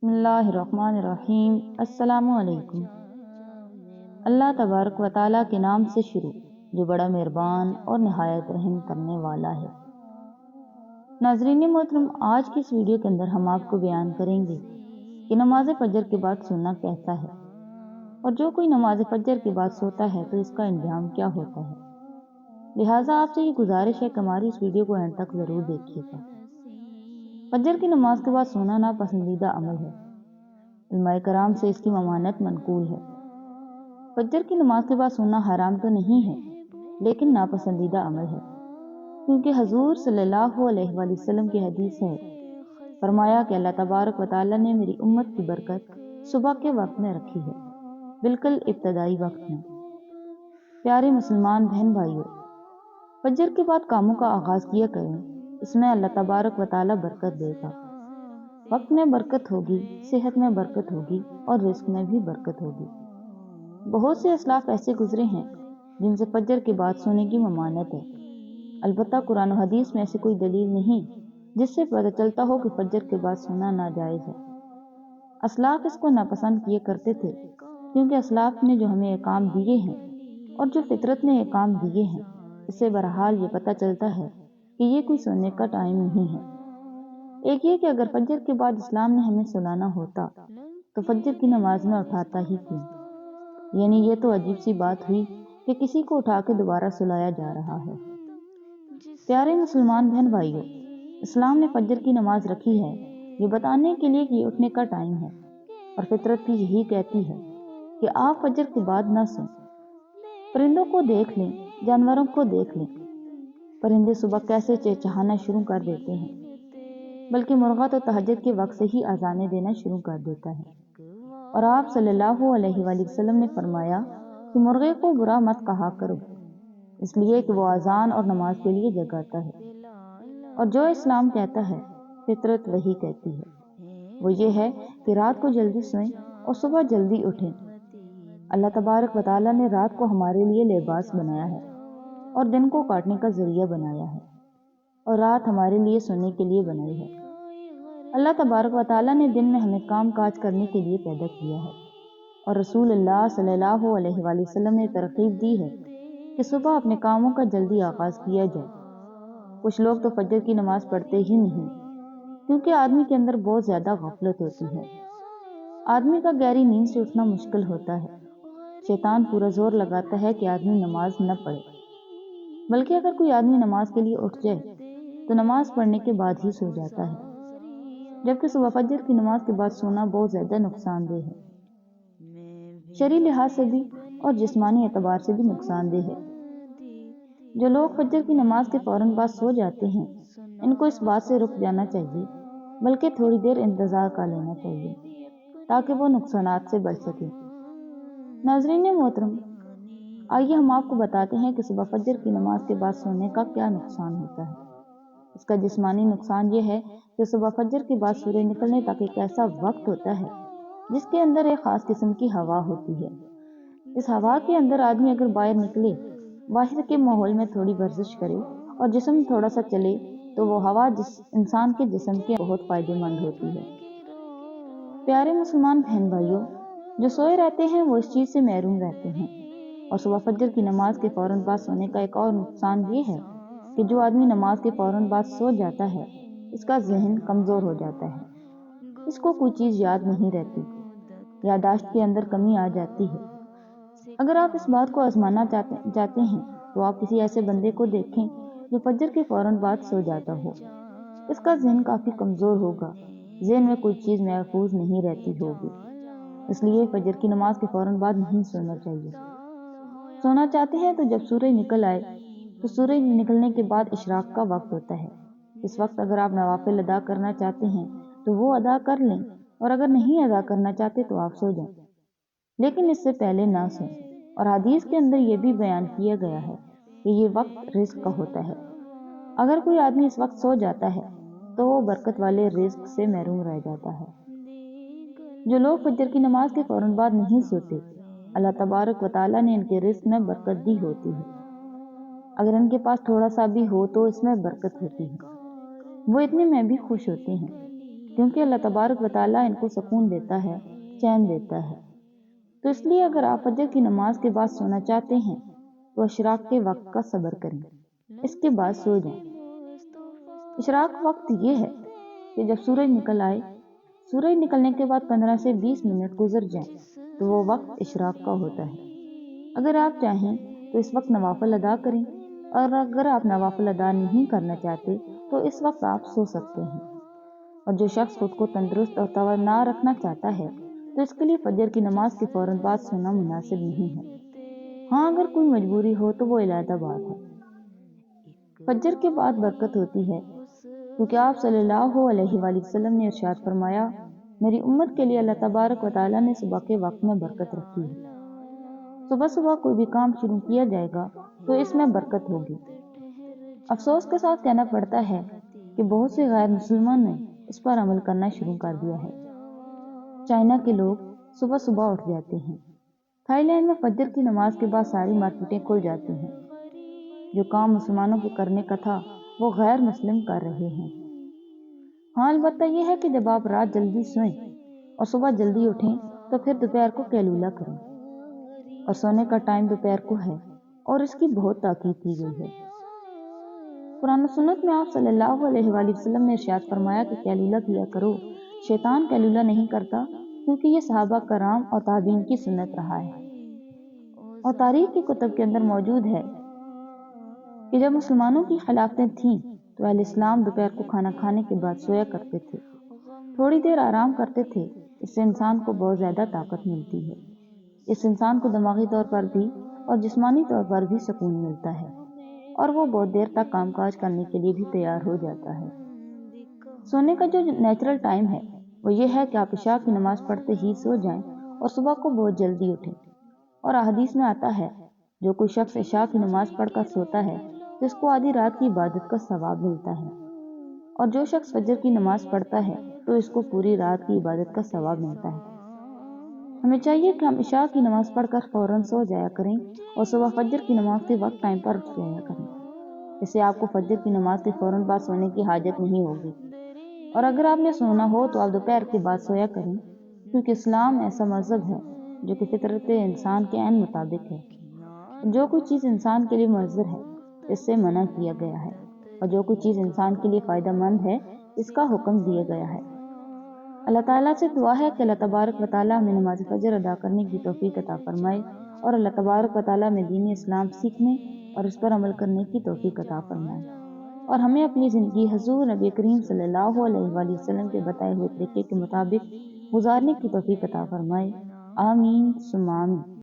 بسم اللہ الرحمن الرحیم۔ السلام علیکم۔ اللہ تبارک و تعالیٰ کے نام سے شروع جو بڑا مہربان اور نہایت رحم کرنے والا ہے۔ ناظرین محترم، آج کی اس ویڈیو کے اندر ہم آپ کو بیان کریں گے کہ نماز فجر کے بعد سونا کیسا ہے، اور جو کوئی نماز فجر کے بعد سوتا ہے تو اس کا انجام کیا ہوتا ہے۔ لہٰذا آپ سے یہ گزارش ہے کہ ہماری اس ویڈیو کو اینڈ تک ضرور دیکھیے گا۔ فجر کی نماز کے بعد سونا ناپسندیدہ عمل ہے۔ علماء کرام سے اس کی ممانعت منقول ہے۔ فجر کی نماز کے بعد سونا حرام تو نہیں ہے، لیکن ناپسندیدہ عمل ہے، کیونکہ حضور صلی اللہ علیہ وآلہ وسلم کی حدیث ہے، فرمایا کہ اللہ تبارک و تعالیٰ نے میری امت کی برکت صبح کے وقت میں رکھی ہے، بالکل ابتدائی وقت میں۔ پیارے مسلمان بہن بھائیوں، فجر کے بعد کاموں کا آغاز کیا کریں، اس میں اللہ تبارک و تعالیٰ برکت دے گا۔ وقت میں برکت ہوگی، صحت میں برکت ہوگی اور رزق میں بھی برکت ہوگی۔ بہت سے اسلاف ایسے گزرے ہیں جن سے فجر کے بعد سونے کی ممانعت ہے، البتہ قرآن و حدیث میں ایسی کوئی دلیل نہیں جس سے پتہ چلتا ہو کہ فجر کے بعد سونا ناجائز ہے۔ اسلاف اس کو ناپسند کیے کرتے تھے، کیونکہ اسلاف نے جو ہمیں احکام دیے ہیں اور جو فطرت نے احکام دیے ہیں، اس سے بہرحال یہ پتہ چلتا ہے کہ یہ کوئی سونے کا ٹائم نہیں ہے۔ ایک یہ کہ اگر فجر کے بعد اسلام نے ہمیں سلانا ہوتا تو فجر کی نماز میں اٹھاتا ہی کیوں؟ یعنی یہ تو عجیب سی بات ہوئی کہ کسی کو اٹھا کے دوبارہ سلایا جا رہا ہے۔ پیارے مسلمان بہن بھائیوں، اسلام نے فجر کی نماز رکھی ہے یہ بتانے کے لیے کہ یہ اٹھنے کا ٹائم ہے، اور فطرت بھی یہی کہتی ہے کہ آپ فجر کے بعد نہ سویں۔ پرندوں کو دیکھ لیں، جانوروں کو دیکھ لیں، پرندے صبح کیسے چہچہانا شروع کر دیتے ہیں، بلکہ مرغا تو تہجد کے وقت سے ہی اذانیں دینا شروع کر دیتا ہے۔ اور آپ صلی اللہ علیہ وآلہ وسلم نے فرمایا کہ مرغے کو برا مت کہا کرو، اس لیے کہ وہ اذان اور نماز کے لیے جگاتا ہے۔ اور جو اسلام کہتا ہے، فطرت وہی کہتی ہے، وہ یہ ہے کہ رات کو جلدی سوئیں اور صبح جلدی اٹھیں۔ اللہ تبارک و تعالیٰ نے رات کو ہمارے لیے لباس بنایا ہے اور دن کو کاٹنے کا ذریعہ بنایا ہے، اور رات ہمارے لیے سونے کے لیے بنائی ہے۔ اللہ تبارک و تعالیٰ نے دن میں ہمیں کام کاج کرنے کے لیے پیدا کیا ہے، اور رسول اللہ صلی اللہ علیہ وآلہ وسلم نے ترغیب دی ہے کہ صبح اپنے کاموں کا جلدی آغاز کیا جائے۔ کچھ لوگ تو فجر کی نماز پڑھتے ہی نہیں، کیونکہ آدمی کے اندر بہت زیادہ غفلت ہوتی ہے۔ آدمی کا گہری نیند سے اٹھنا مشکل ہوتا ہے۔ شیطان پورا زور لگاتا ہے کہ آدمی نماز نہ پڑھے، بلکہ اگر کوئی آدمی نماز کے لیے اٹھ جائے تو نماز پڑھنے کے بعد ہی سو جاتا ہے، جبکہ صبح فجر کی نماز کے بعد سونا بہت زیادہ نقصان دہ ہے، شرعی لحاظ سے بھی اور جسمانی اعتبار سے بھی نقصان دہ ہے۔ جو لوگ فجر کی نماز کے فوراً بعد سو جاتے ہیں، ان کو اس بات سے رک جانا چاہیے، بلکہ تھوڑی دیر انتظار کر لینا چاہیے تاکہ وہ نقصانات سے بچ سکیں۔ ناظرین محترم، آئیے ہم آپ کو بتاتے ہیں کہ صبح فجر کی نماز کے بعد سونے کا کیا نقصان ہوتا ہے۔ اس کا جسمانی نقصان یہ ہے کہ صبح فجر کے بعد سورج نکلنے تک ایک ایسا وقت ہوتا ہے جس کے اندر ایک خاص قسم کی ہوا ہوتی ہے۔ اس ہوا کے اندر آدمی اگر باہر نکلے، باہر کے ماحول میں تھوڑی ورزش کرے اور جسم تھوڑا سا چلے تو وہ ہوا انسان کے جسم کے بہت فائدہ مند ہوتی ہے۔ پیارے مسلمان بہن بھائیوں، جو سوئے رہتے ہیں وہ اس چیز سے محروم رہتے ہیں، اور صبح فجر کی نماز کے فوراً بعد سونے کا ایک اور نقصان یہ ہے کہ جو آدمی نماز کے فوراً بعد سو جاتا ہے، اس کا ذہن کمزور ہو جاتا ہے، اس کو کوئی چیز یاد نہیں رہتی، یادداشت کے اندر کمی آ جاتی ہے۔ اگر آپ اس بات کو آزمانا چاہتے ہیں تو آپ کسی ایسے بندے کو دیکھیں جو فجر کے فوراً بعد سو جاتا ہو۔ اس کا ذہن کافی کمزور ہوگا، ذہن میں کوئی چیز محفوظ نہیں رہتی ہوگی، اس لیے فجر کی نماز کے فوراً بعد نہیں سونا چاہیے۔ سونا چاہتے ہیں تو جب سورج نکل آئے، تو سورج نکلنے کے بعد اشراق کا وقت ہوتا ہے۔ اس وقت اگر آپ نوافل ادا کرنا چاہتے ہیں تو وہ ادا کر لیں، اور اگر نہیں ادا کرنا چاہتے تو آپ سو جائیں، لیکن اس سے پہلے نہ سویں۔ اور حدیث کے اندر یہ بھی بیان کیا گیا ہے کہ یہ وقت رزق کا ہوتا ہے۔ اگر کوئی آدمی اس وقت سو جاتا ہے تو وہ برکت والے رزق سے محروم رہ جاتا ہے۔ جو لوگ فجر کی نماز کے فوراً بعد نہیں سوتے، اللہ تبارک و تعالیٰ نے ان کے رزق میں برکت دی ہوتی ہے۔ اگر ان کے پاس تھوڑا سا بھی ہو تو اس میں برکت ہوتی ہے، وہ اتنے میں بھی خوش ہوتے ہیں۔ کیونکہ اللہ تبارک و تعالیٰ ان کو سکون دیتا ہے، چین دیتا ہے۔ تو اس لیے اگر آپ فجر کی نماز کے بعد سونا چاہتے ہیں تو اشراق کے وقت کا صبر کریں، اس کے بعد سو جائیں۔ اشراق وقت یہ ہے کہ جب سورج نکل آئے، سورج نکلنے کے بعد 15 سے 20 منٹ گزر جائیں تو وہ وقت اشراق کا ہوتا ہے۔ اگر آپ چاہیں تو اس وقت نوافل ادا کریں، اور اگر آپ نوافل ادا نہیں کرنا چاہتے تو اس وقت آپ سو سکتے ہیں۔ اور جو شخص خود کو تندرست اور توانا رکھنا چاہتا ہے تو اس کے لیے فجر کی نماز کے فوراً بعد سونا مناسب نہیں ہے۔ ہاں، اگر کوئی مجبوری ہو تو وہ علیحدہ بات ہے۔ فجر کے بعد برکت ہوتی ہے کیونکہ آپ صلی اللہ علیہ وآلہ وسلم نے ارشاد فرمایا، میری امت کے لیے اللہ تبارک و تعالیٰ نے صبح کے وقت میں برکت رکھی ہے۔ صبح صبح کوئی بھی کام شروع کیا جائے گا تو اس میں برکت ہوگی۔ افسوس کے ساتھ کہنا پڑتا ہے کہ بہت سے غیر مسلمان نے اس پر عمل کرنا شروع کر دیا ہے۔ چائنا کے لوگ صبح صبح اٹھ جاتے ہیں۔ تھائی لینڈ میں فجر کی نماز کے بعد ساری مارکیٹیں کھل جاتی ہیں۔ جو کام مسلمانوں کے کرنے کا تھا وہ غیر مسلم کر رہے ہیں۔ ہاں، البتہ یہ ہے کہ جب آپ رات جلدی سوئیں اور صبح جلدی اٹھیں تو پھر دوپہر کو قیلولہ کریں، اور سونے کا ٹائم دوپہر کو ہے اور اس کی بہت تاکید کی گئی ہے۔ قرآن و سنت میں آپ صلی اللہ علیہ وآلہ وسلم نے ارشاد فرمایا کہ قیلولہ کیا کرو، شیطان قیلولہ نہیں کرتا، کیونکہ یہ صحابہ کرام اور تابعین کی سنت رہا ہے۔ اور تاریخ کی کتب کے اندر موجود ہے کہ جب مسلمانوں کی خلافتیں تھیں تو اہل اسلام دوپہر کو کھانا کھانے کے بعد سویا کرتے تھے، تھوڑی دیر آرام کرتے تھے۔ اس سے انسان کو بہت زیادہ طاقت ملتی ہے، اس انسان کو دماغی طور پر بھی اور جسمانی طور پر بھی سکون ملتا ہے، اور وہ بہت دیر تک کام کاج کرنے کے لیے بھی تیار ہو جاتا ہے۔ سونے کا جو نیچرل ٹائم ہے وہ یہ ہے کہ آپ عشاء کی نماز پڑھتے ہی سو جائیں اور صبح کو بہت جلدی اٹھیں۔ اور احادیث میں آتا ہے جو کوئی شخص عشاء کی نماز پڑھ کر سوتا ہے تو اس کو آدھی رات کی عبادت کا ثواب ملتا ہے، اور جو شخص فجر کی نماز پڑھتا ہے تو اس کو پوری رات کی عبادت کا ثواب ملتا ہے۔ ہمیں چاہیے کہ ہم عشاء کی نماز پڑھ کر فوراً سو جایا کریں اور صبح فجر کی نماز کے وقت ٹائم پر اٹھ جایا کریں۔ اس سے آپ کو فجر کی نماز کے فوراً بعد سونے کی حاجت نہیں ہوگی، اور اگر آپ نے سونا ہو تو آپ دوپہر کے بعد سویا کریں، کیونکہ اسلام ایسا مذہب ہے جو کہ فطرت انسان کے عین مطابق ہے۔ جو کوئی چیز انسان کے لیے مضر ہے اس سے منع کیا گیا ہے، اور جو کوئی چیز انسان کے لیے فائدہ مند ہے اس کا حکم دیا گیا ہے۔ اللہ تعالیٰ سے دعا ہے کہ اللہ تبارک و تعالیٰ ہمیں نماز فجر ادا کرنے کی توفیق عطا فرمائے، اور اللہ تبارک و تعالیٰ ہمیں دین اسلام سیکھنے اور اس پر عمل کرنے کی توفیق عطا فرمائے، اور ہمیں اپنی زندگی حضور نبی کریم صلی اللہ علیہ وآلہ وسلم کے بتائے ہوئے طریقے کے مطابق گزارنے کی توفیق عطا فرمائے۔ آمین ثم آمین۔